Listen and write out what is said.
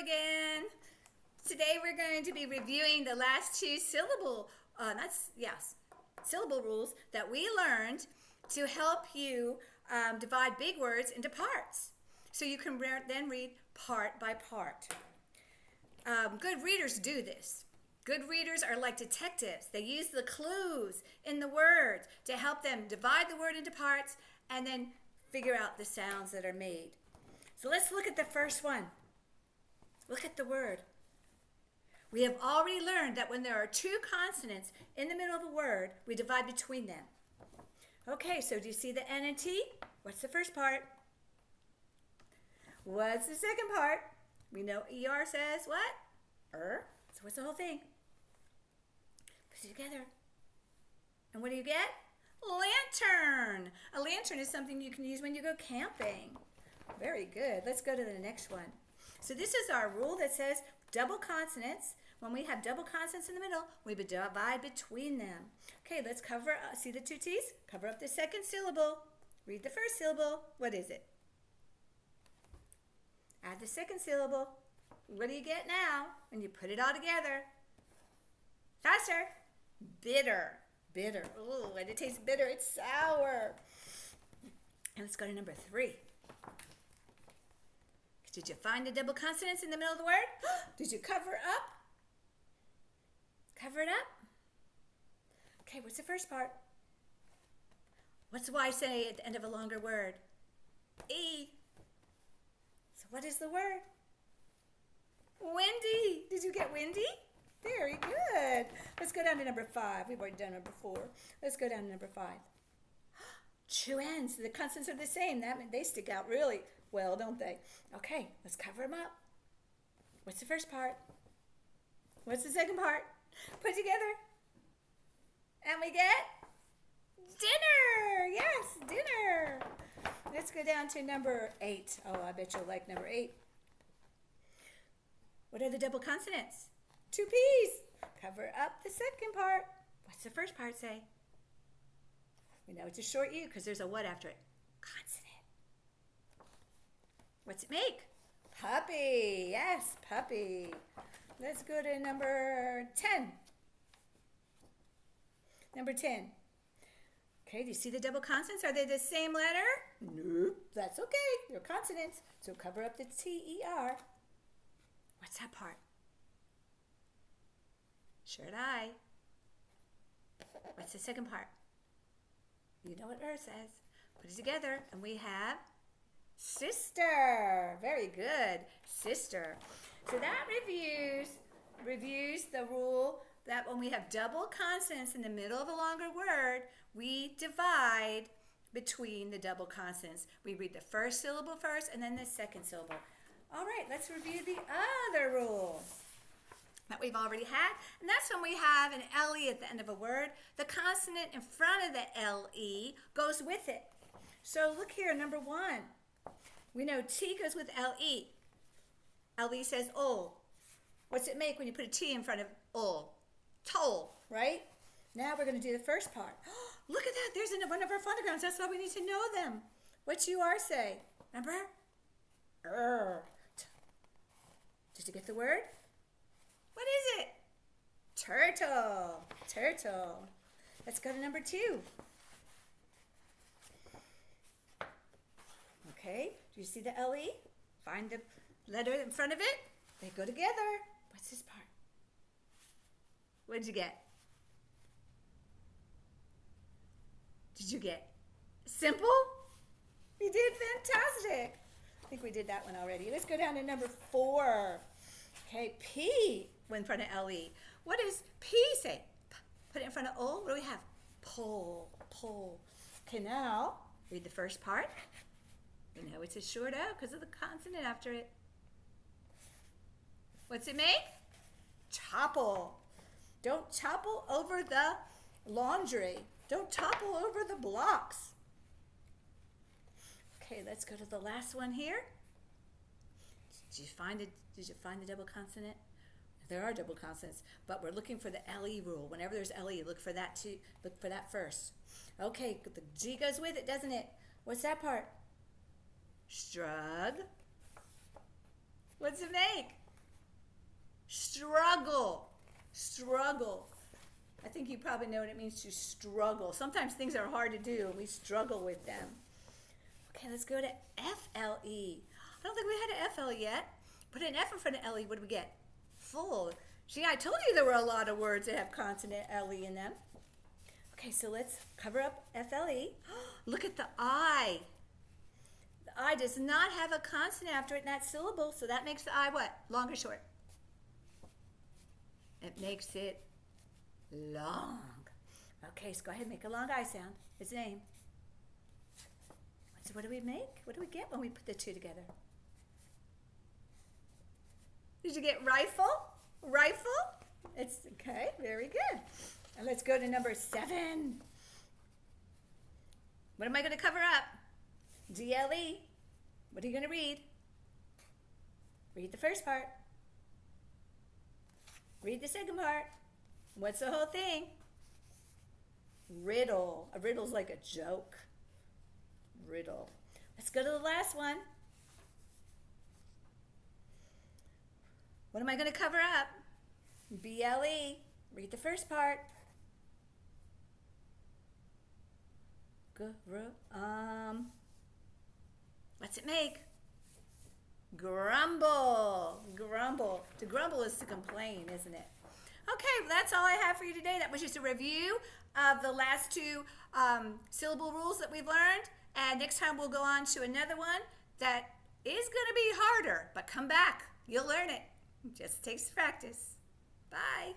again. Today we're going to be reviewing the last two syllable rules that we learned to help you divide big words into parts. So you can then read part by part. Good readers do this. Good readers are like detectives. They use the clues in the words to help them divide the word into parts and then figure out the sounds that are made. So let's look at the first one. Look at the word. We have already learned that when there are two consonants in the middle of a word, we divide between them. Okay, so do you see the N and T? What's the first part? What's the second part? We know ER says what? So what's the whole thing? Put it together. And what do you get? Lantern. A lantern is something you can use when you go camping. Very good. Let's go to the next one. So this is our rule that says double consonants. When we have double consonants in the middle, we divide between them. Okay, let's cover up. See the two T's? Cover up the second syllable. Read the first syllable. What is it? Add the second syllable. What do you get now when you put it all together? Faster. Bitter. Bitter. Ooh, and it tastes bitter. It's sour. And let's go to number 3. Did you find the double consonants in the middle of the word? Did you cover up? Cover it up? Okay, what's the first part? What's the Y say at the end of a longer word? E. So what is the word? Windy. Did you get windy? Very good. Let's go down to number 5. We've already done number 4. Let's go down to number 5. Two N's. The consonants are the same. That means they stick out really well, don't they? Okay, let's cover them up. What's the first part? What's the second part? Put it together. And we get dinner. Yes, dinner. Let's go down to number 8. Oh, I bet you'll like number 8. What are the double consonants? 2 P's. Cover up the second part. What's the first part say? We know it's a short U because there's a what after it? Consonant. What's it make? Puppy. Yes, puppy. Let's go to number 10. Number 10. Okay, do you see the double consonants? Are they the same letter? Nope. That's okay. They're consonants. So cover up the T-E-R. What's that part? Short I. What's the second part? You know what says. Put it together and we have sister. Very good. Sister. So that reviews the rule that when we have double consonants in the middle of a longer word, we divide between the double consonants. We read the first syllable first and then the second syllable. All right, let's review the other rule that we've already had, and that's when we have an LE at the end of a word. The consonant in front of the LE goes with it. So look here, number 1. We know T goes with LE. LE says ol. What's it make when you put a T in front of ol? Toll, right? Now we're going to do the first part. Look at that. There's one of our phonograms. That's why we need to know them. What's UR say? Remember? Did you get the word? What is it? Turtle. Turtle. Let's go to number 2. Okay, do you see the LE? Find the letter in front of it. They go together. What's this part? What did you get? Did you get simple? You did fantastic. I think we did that one already. Let's go down to number 4. Okay, P went in front of LE. What does P say? Put it in front of O. What do we have? Pull, pull. Okay, now read the first part. You know it's a short O because of the consonant after it. What's it make? Topple. Don't topple over the laundry. Don't topple over the blocks. Okay, let's go to the last one here. Did you find the double consonant? There are double consonants, but we're looking for the LE rule. Whenever there's LE, look for that too. Look for that first. Okay, the G goes with it, doesn't it? What's that part? Shrug. What's it make? struggle. Struggle. I think you probably know what it means to struggle. Sometimes things are hard to do and we struggle with them. Okay, let's go to F-L-E. I don't think we had an F-L yet. Put an F in front of L-E, what do we get? Full. See, I told you there were a lot of words that have consonant L-E in them. Okay, so let's cover up F-L-E. Look at the I. The I does not have a consonant after it in that syllable, so that makes the I what? Long or short? It makes it long. Okay, so go ahead and make a long I sound. Its name. So what do we make? What do we get when we put the two together? Did you get rifle? Rifle? It's okay, very good. And let's go to number 7. What am I going to cover up? D-L-E. What are you going to read? Read the first part. Read the second part. What's the whole thing? Riddle. A riddle's like a joke. Riddle. Let's go to the last one. What am I going to cover up? B-L-E. Read the first part. What's it make? Grumble. Grumble. To grumble is to complain, isn't it? Okay, well, that's all I have for you today. That was just a review of the last 2 syllable rules that we've learned. And next time we'll go on to another one that is going to be harder. But come back. You'll learn it. It just takes practice. Bye.